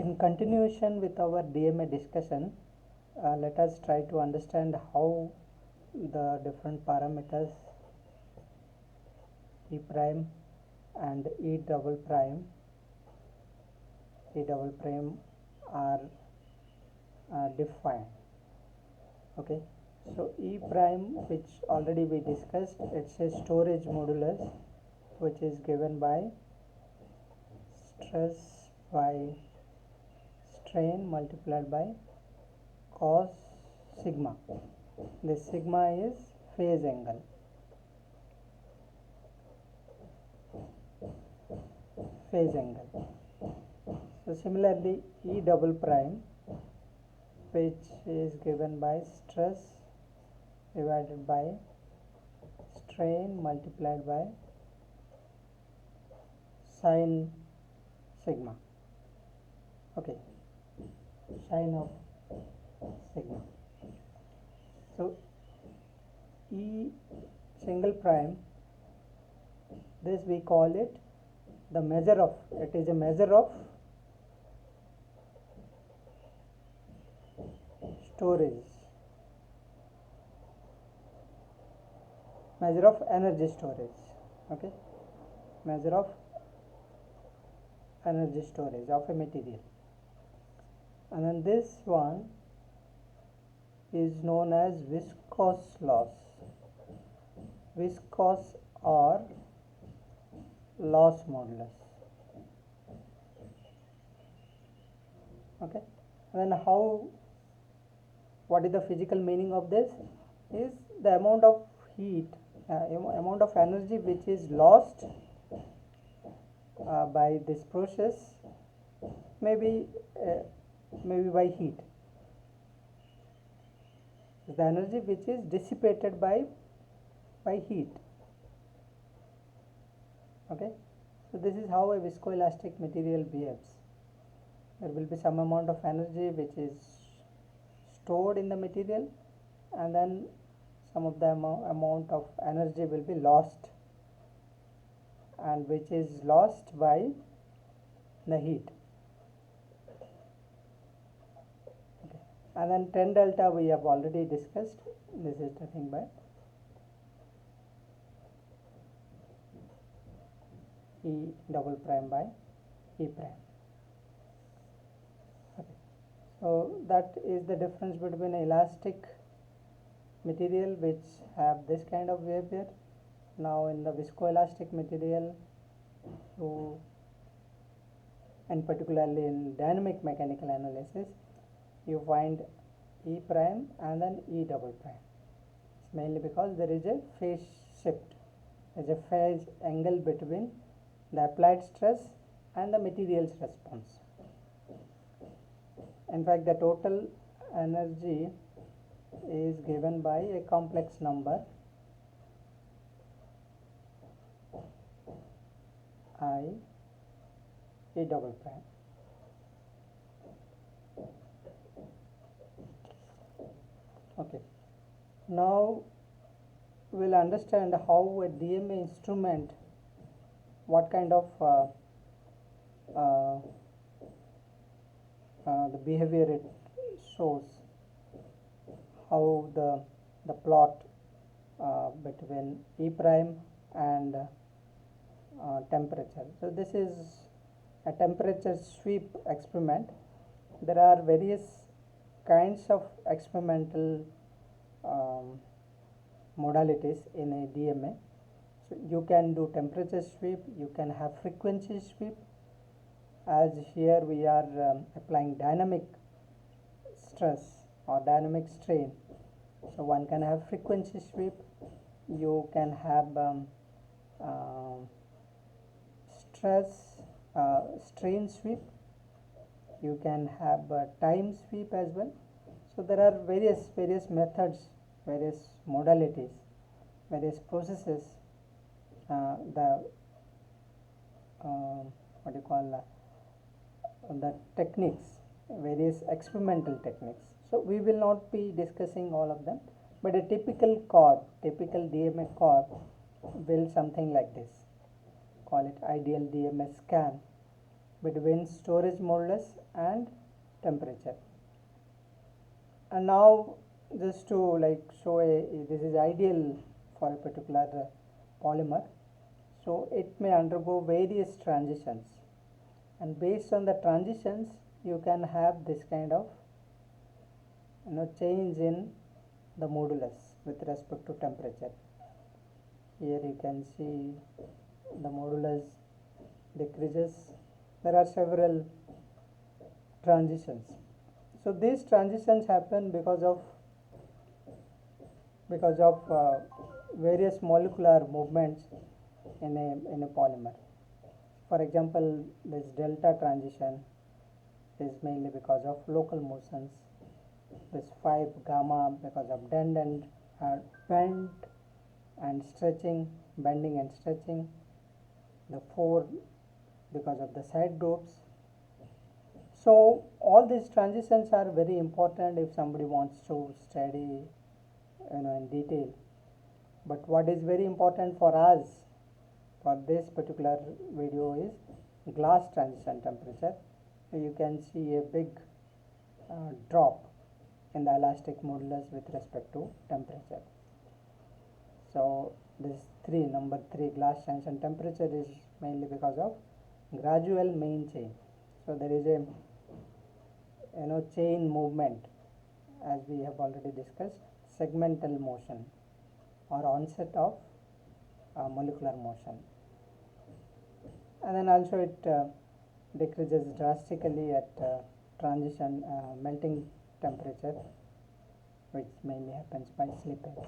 in continuation with our DMA discussion, let us try to understand how the different parameters E prime and E double prime are defined. Okay, so E prime, which already we discussed, it's a storage modulus which is given by stress by strain multiplied by cos sigma. This sigma is phase angle. So similarly, E double prime, which is given by stress divided by strain multiplied by sine sigma. Okay, sine of sigma. So E single prime, this we call it the measure of, it is a measure of storage, measure of energy storage. Okay, measure of energy storage of a material. And then this one is known as viscous loss, viscous or loss modulus. Okay, and then what is the physical meaning of this is the amount of heat, amount of energy which is lost by this process, maybe by heat, the energy which is dissipated by heat. Okay, so this is how a viscoelastic material behaves. There will be some amount of energy which is stored in the material, and then some of the amount of energy will be lost, and which is lost by the heat. Okay. And then 10 delta we have already discussed. This is nothing but E double prime by E prime. Okay. So that is the difference between elastic material which have this kind of behavior. Now in the viscoelastic material, and particularly in dynamic mechanical analysis, you find E prime and then E double prime. It's mainly because there is a phase shift, there is a phase angle between the applied stress and the material's response. In fact, the total energy is given by a complex number I E double prime. Okay, now we'll understand how a DMA instrument, what kind of the behavior it shows, how the plot between E prime and temperature. So this is a temperature sweep experiment. There are various kinds of experimental modalities in a DMA. So you can do temperature sweep, you can have frequency sweep. As here we are applying dynamic stress or dynamic strain, so one can have frequency sweep. You can have strain sweep. You can have time sweep as well. So there are various methods, various modalities, various processes. The techniques, various experimental techniques. So we will not be discussing all of them, but a typical DMA curve will something like this. Call it ideal DMA scan. between storage modulus and temperature. And now just to like show this is ideal for a particular polymer. So it may undergo various transitions, and based on the transitions you can have this kind of change in the modulus with respect to temperature. Here you can see the modulus decreases. There are several transitions. So these transitions happen because of various molecular movements in a polymer. For example, this delta transition is mainly because of local motions. This 5 gamma because of bend and stretching, bending and stretching. The 4 because of the side groups. So all these transitions are very important if somebody wants to study in detail. But what is very important for us for this particular video is glass transition temperature. You can see a big drop in the elastic modulus with respect to temperature. So this number 3 glass transition temperature is mainly because of gradual main chain. So there is a chain movement, as we have already discussed, segmental motion or onset of molecular motion, and then also it decreases drastically at transition melting temperature, which mainly happens by slippage.